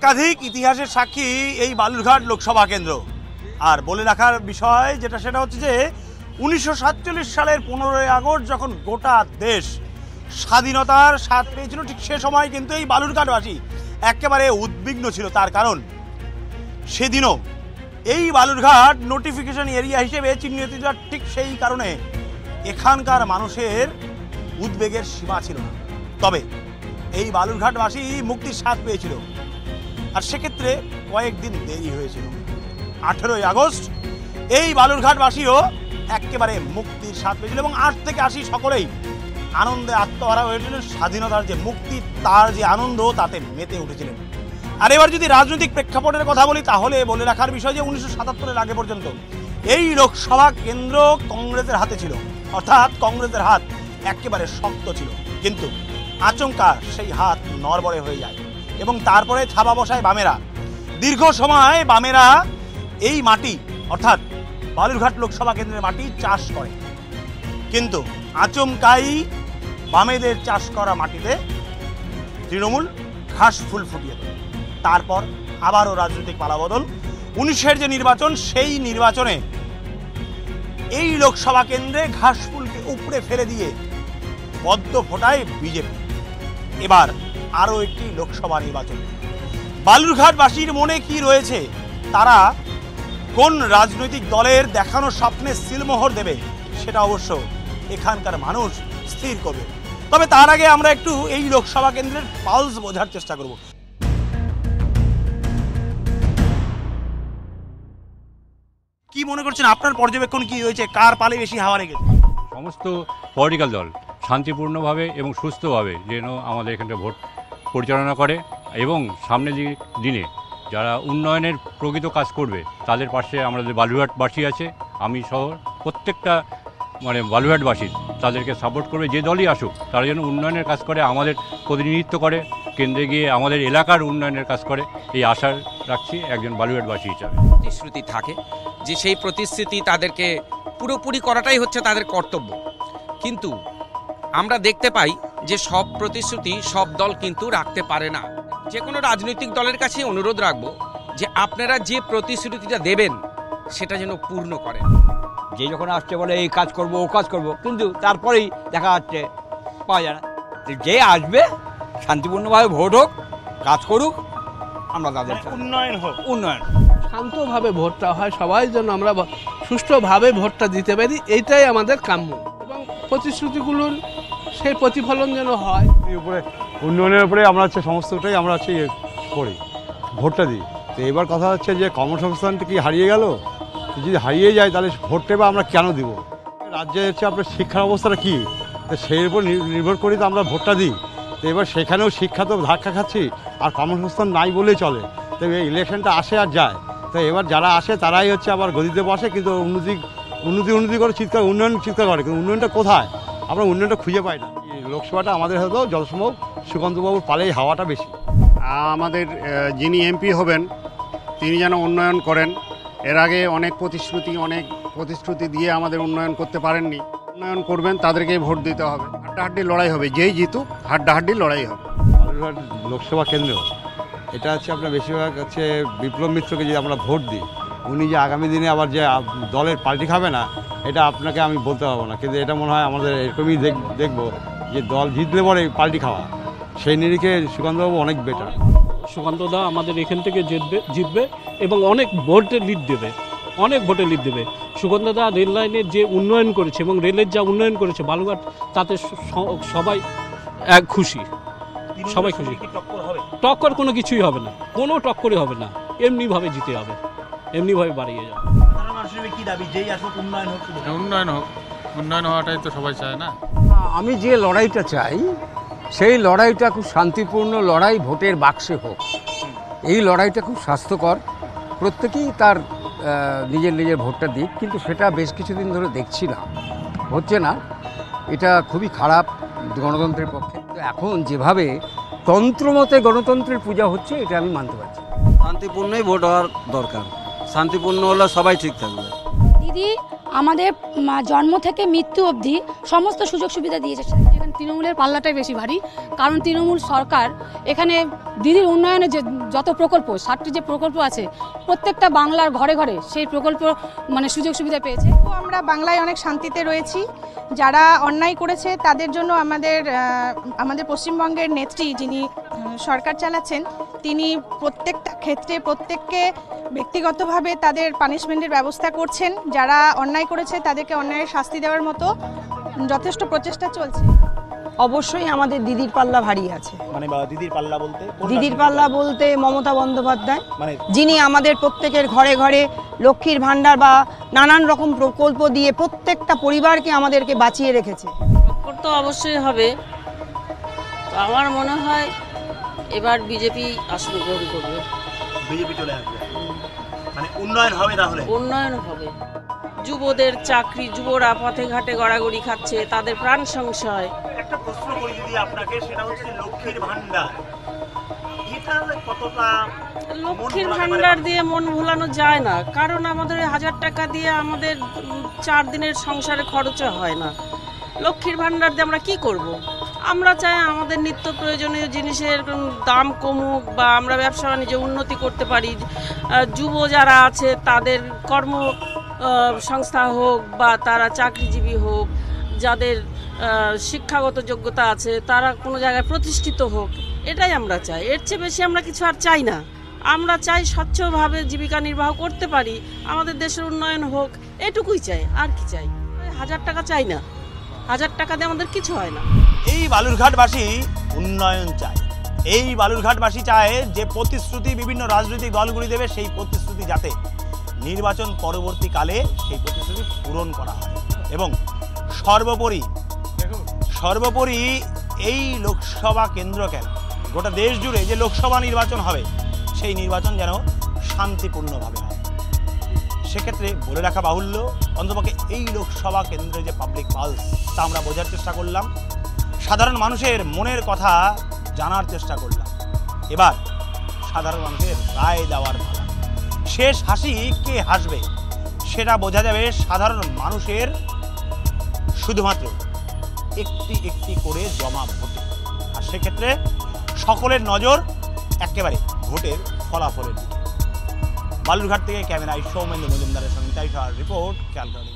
একাধিক ইতিহাসের সাক্ষী এই বালুরঘাট লোকসভা কেন্দ্র। আর বলে রাখার বিষয় যেটা সেটা হচ্ছে যে 1947 সালের 15ই আগস্ট যখন গোটা দেশ স্বাধীনতার স্বাদ পেয়েছিল, ঠিক সে সময় কিন্তু এই বালুরঘাটবাসী একেবারে উদ্বিগ্ন ছিল। তার কারণ সেদিনও এই বালুরঘাট নোটিফিকেশন এরিয়া হিসেবে চিহ্নিত ছিল। ঠিক সেই কারণে এখানকার মানুষের উদ্বেগের সীমা ছিল না। তবে এই বালুরঘাটবাসী মুক্তির স্বাদ পেয়েছিল, আর সেক্ষেত্রে কয়েকদিন দেরি হয়েছিল। 18ই আগস্ট এই বালুরঘাটবাসীও একেবারে মুক্তির স্বাদ পেয়েছিল এবং 8 থেকে 80 সকলেই আনন্দে আত্মহারা হয়েছিলেন। স্বাধীনতার যে মুক্তি, তার যে আনন্দ, তাতে মেতে উঠেছিলেন। আর এবার যদি রাজনৈতিক প্রেক্ষাপটের কথা বলি, তাহলে বলে রাখার বিষয় যে 1977-এর আগে পর্যন্ত এই লোকসভা কেন্দ্র কংগ্রেসের হাতে ছিল, অর্থাৎ কংগ্রেসের হাত একেবারে শক্ত ছিল। কিন্তু আচমকা সেই হাত নড়বড়ে হয়ে যায় এবং তারপরে থাবা বসায় বামেরা। দীর্ঘ সময় বামেরা এই মাটি, অর্থাৎ বালুরঘাট লোকসভা কেন্দ্রের মাটি চাষ করে, কিন্তু আচমকাই বামেদের চাষ করা মাটিতে তৃণমূল ঘাস ফুল ফুটিয়ে দেয়। তারপর আবারও রাজনৈতিক পালাবদল। 19-এর যে নির্বাচন, সেই নির্বাচনে এই লোকসভা কেন্দ্রে ঘাস ফুলকে উপড়ে ফেলে দিয়ে পদ্ম ফোটায় বিজেপি। এবার আরও একটি লোকসভা নির্বাচন। বালুরঘাটবাসীর মনে কি রয়েছে, তারা কোন রাজনৈতিক দলের দেখানো স্বপ্নে সিলমোহর দেবে, সেটা অবশ্য এখানকার মানুষ স্থির করবে। তবে তার আগে আমরা একটু এই লোকসভা কেন্দ্রের পালস বোঝার চেষ্টা করব। কি মনে করছেন, আপনার পর্যবেক্ষণ কি হয়েছে, কার পালে বেশি হাওয়া লেগেছে? সমস্ত পলিটিক্যাল দল শান্তিপূর্ণভাবে এবং সুস্থভাবে যেন আমাদের এখানটা ভোট পরিচালনা করে এবং সামনে দিনে যারা উন্নয়নের প্রকৃত কাজ করবে তাদের পাশে আমাদের বালুরঘাটবাসী আছে, আমি সহ প্রত্যেকটা বালুরঘাটবাসী তাদেরকে সাপোর্ট করবে। যে দলই আসুক তারা যেন উন্নয়নের কাজ করে, আমাদের প্রতিনিধিত্ব করে, কেন্দ্রে গিয়ে আমাদের এলাকার উন্নয়নের কাজ করে, এই আশা রাখছি একজন বালুরঘাটবাসী হিসাবে। প্রতিশ্রুতি থাকে যে সেই প্রতিশ্রুতি তাদেরকে পুরোপুরি করাটাই হচ্ছে তাদের কর্তব্য, কিন্তু আমরা দেখতে পাই যে সব প্রতিশ্রুতি সব দল কিন্তু রাখতে পারে না। যে কোনো রাজনৈতিক দলের কাছে অনুরোধ রাখবো যে আপনারা যে প্রতিশ্রুতিটা দেবেন সেটা যেন পূর্ণ করেন। যে যখন আসছে বলে এই কাজ করব, ও কাজ করব, কিন্তু তারপরেই দেখা যাচ্ছে পাওয়া যায় না। যে আসবে শান্তিপূর্ণভাবে ভোট হোক, কাজ করুক, আমরা তাদের উন্নয়ন হোক, উন্নয়ন শান্তভাবে ভোটটা হয়, সবাই যেন আমরা সুষ্ঠুভাবে ভোটটা দিতে পারি, এইটাই আমাদের কাম্য। এবং প্রতিশ্রুতিগুলোর সেই প্রতিফলন যেন হয়। উপরে উন্নয়নের উপরে আমরা হচ্ছে সমস্তটাই আমরা হচ্ছে করি, ভোটটা দিই। তো এবার কথা হচ্ছে যে কর্মসংস্থানটা কি হারিয়ে গেল? যদি হারিয়ে যায় তাহলে ভোটটা বা আমরা কেন দিব? রাজ্যে হচ্ছে আপনার শিক্ষার অবস্থাটা কী, তো সেই উপর নির্ভর করি তো আমরা ভোটটা দিই। তো এবার সেখানেও শিক্ষা তো ধাক্কা খাচ্ছি, আর কর্মসংস্থান নাই বলেই চলে। তো এই ইলেকশনটা আসে আর যায়, তো এবার যারা আসে তারাই হচ্ছে আবার গদিতে বসে, কিন্তু উন্নতি করে চিৎকার, উন্নয়ন চিৎকার করে, কিন্তু উন্নয়নটা কোথায়? আমরা উন্নয়নটা খুঁজে পাই না। লোকসভাটা আমাদের হয়তো যতসম্ভব সুকান্তবাবুর পালেই হাওয়াটা বেশি। আমাদের যিনি এমপি হবেন তিনি যেন উন্নয়ন করেন। এর আগে অনেক প্রতিশ্রুতি দিয়ে আমাদের উন্নয়ন করতে পারেননি। উন্নয়ন করবেন, তাদেরকেই ভোট দিতে হবে। হাড্ডাহাড্ডি লড়াই হবে, যেই জিতুক হাড্ডাহাড্ডি লড়াই হবে। বালুরঘাট লোকসভা কেন্দ্র এটা হচ্ছে আপনার বেশিরভাগ হচ্ছে বিপ্লব মিত্রকে যদি আমরা ভোট দিই, উনি যে আগামী দিনে আবার যে দলের পাল্টি খাবে না, এটা আপনাকে আমি বলতে পারবো না, কিন্তু এটা মনে হয় আমাদের এরকমই দেখবো যে দল জিতলে পরে পাল্টি খাওয়া, সেই নিরিখে সুকান্তবাবু অনেক বেটার। সুকান্তদা আমাদের এখান থেকে জিতবে এবং অনেক ভোটে লিড দেবে, অনেক ভোটে লিড দেবে। সুকান্তদা রেল লাইনের যে উন্নয়ন করেছে এবং রেলের যা উন্নয়ন করেছে বালুরঘাট, তাতে সবাই খুশি, সবাই খুশি। টক্কর কোনো কিছুই হবে না, কোনো টক্করই হবে না, এমনিভাবে জিতে হবে, এমনিভাবে বাড়িয়ে যাবে। উন্নয়ন হওয়াটাই তো সবাই চায় না। আমি যে লড়াইটা চাই সেই লড়াইটা খুব শান্তিপূর্ণ লড়াই, ভোটের বাক্সে হোক। এই লড়াইটা খুব স্বাস্থ্যকর, প্রত্যেকেই তার নিজের ভোটটা দিক, কিন্তু সেটা বেশ কিছুদিন ধরে দেখছি না, হচ্ছে না। এটা খুবই খারাপ গণতন্ত্রের পক্ষে। তো এখন যেভাবে তন্ত্রমতে গণতন্ত্রের পূজা হচ্ছে, এটা আমি মানতে পারছি। শান্তিপূর্ণই ভোট হওয়ার দরকার, শান্তিপূর্ণ হলে সবাই ঠিক থাকবে। দিদি, আমাদের জন্ম থেকে মৃত্যু অবধি সমস্ত সুযোগ সুবিধা দিয়েছে। এখানে তৃণমূলের পাল্লাটাই বেশি ভারী, কারণ তৃণমূল সরকার এখানে দিদির উন্নয়নে যে যত প্রকল্প 60টি যে প্রকল্প আছে প্রত্যেকটা বাংলার ঘরে ঘরে সেই প্রকল্প মানে সুযোগ সুবিধা পেয়েছে। আমরা বাংলায় অনেক শান্তিতে রয়েছি। যারা অন্যায় করেছে তাদের জন্য আমাদের পশ্চিমবঙ্গের নেত্রী যিনি সরকার চালাচ্ছেন তিনি প্রত্যেকটা ক্ষেত্রে প্রত্যেককে ব্যক্তিগতভাবে তাদের পানিশমেন্টের ব্যবস্থা করছেন। যারা অন্যায় করেছে তাদেরকে অন্যায়ের শাস্তি দেওয়ার মতো যথেষ্ট প্রচেষ্টা চলছে। অবশ্যই আমাদের দিদির পাল্লা ভারী আছে। মানে দিদির পাল্লা বলতে দিদির পাল্লা বলতে মমতা বন্দ্যোপাধ্যায়, যিনি আমাদের প্রত্যেকের ঘরে ঘরে লক্ষ্মীর ভাণ্ডার বা নানান রকম প্রকল্প দিয়ে প্রত্যেকটা পরিবারকে আমাদেরকে বাঁচিয়ে রেখেছে। টক্কর তো অবশ্যই হবে। তো আমার মনে হয় এবার বিজেপি আসন গ্রহণ করবে। বিজেপি চলে আসবে, মানে উন্নয়ন হবে। তাহলে উন্নয়ন হবে। যুবদের চাকরি, যুবরা পথে ঘাটে গড়াগড়ি খাচ্ছে, তাদের প্রাণ সংশয়। একটা প্রশ্ন করি যদি আপনাকে, সেটা হচ্ছে লক্ষ্মীর ভাণ্ডার, এটা কতটা? লক্ষ্মীর ভাণ্ডার দিয়ে মন ভোলানো যায় না, কারণ আমাদের 1000 টাকা দিয়ে আমাদের 4 দিনের সংসারে খরচ হয় না। লক্ষ্মীর ভাণ্ডার দিয়ে আমরা কি করব? আমরা চাই আমাদের নিত্য প্রয়োজনীয় জিনিসের দাম কমুক বা আমরা ব্যবসা বাণিজ্যে উন্নতি করতে পারি। যুব যারা আছে তাদের কর্ম সংস্থা হোক বা তারা চাকরিজীবী হোক, যাদের শিক্ষাগত যোগ্যতা আছে তারা কোনো জায়গায় প্রতিষ্ঠিত হোক, এটাই আমরা চাই। এর চেয়ে বেশি আমরা কিছু আর চাই না। আমরা চাই স্বচ্ছভাবে জীবিকা নির্বাহ করতে পারি, আমাদের দেশের উন্নয়ন হোক, এটুকুই চাই। আর কি চাই? 1000 টাকা চাই না। 1000 টাকা দিয়ে আমাদের কিছু হয় না। এই বালুরঘাটবাসী উন্নয়ন চায়। এই বালুরঘাটবাসী চায় যে প্রতিশ্রুতি বিভিন্ন রাজনৈতিক দলগুলি দেবে, সেই প্রতিশ্রুতি যাতে নির্বাচন পরবর্তীকালে সেই প্রতিশ্রুতি পূরণ করা হয়। এবং সর্বোপরি এই লোকসভা কেন্দ্র কেন, গোটা দেশ জুড়ে যে লোকসভা নির্বাচন হবে সেই নির্বাচন যেন শান্তিপূর্ণভাবে হয়। সেক্ষেত্রে বলে রাখা বাহুল্য, অন্তপক্ষে এই লোকসভা কেন্দ্রে যে পাবলিক পালস তা আমরা বোঝার চেষ্টা করলাম, সাধারণ মানুষের মনের কথা জানার চেষ্টা করলাম। এবার সাধারণ মানুষের রায় দেওয়ার পালা। শেষ হাসি কে হাসবে সেটা বোঝা যাবে সাধারণ মানুষের শুধুমাত্র একটি একটি করে জমা ভোটে। আর সেক্ষেত্রে সকলের নজর একেবারে ভোটের ফলাফলের দিকে। বালুরঘাট থেকে ক্যামেরায় সৌমেন্দ্র মজুমদারের সঙ্গে রিপোর্ট, ক্যালকাটা।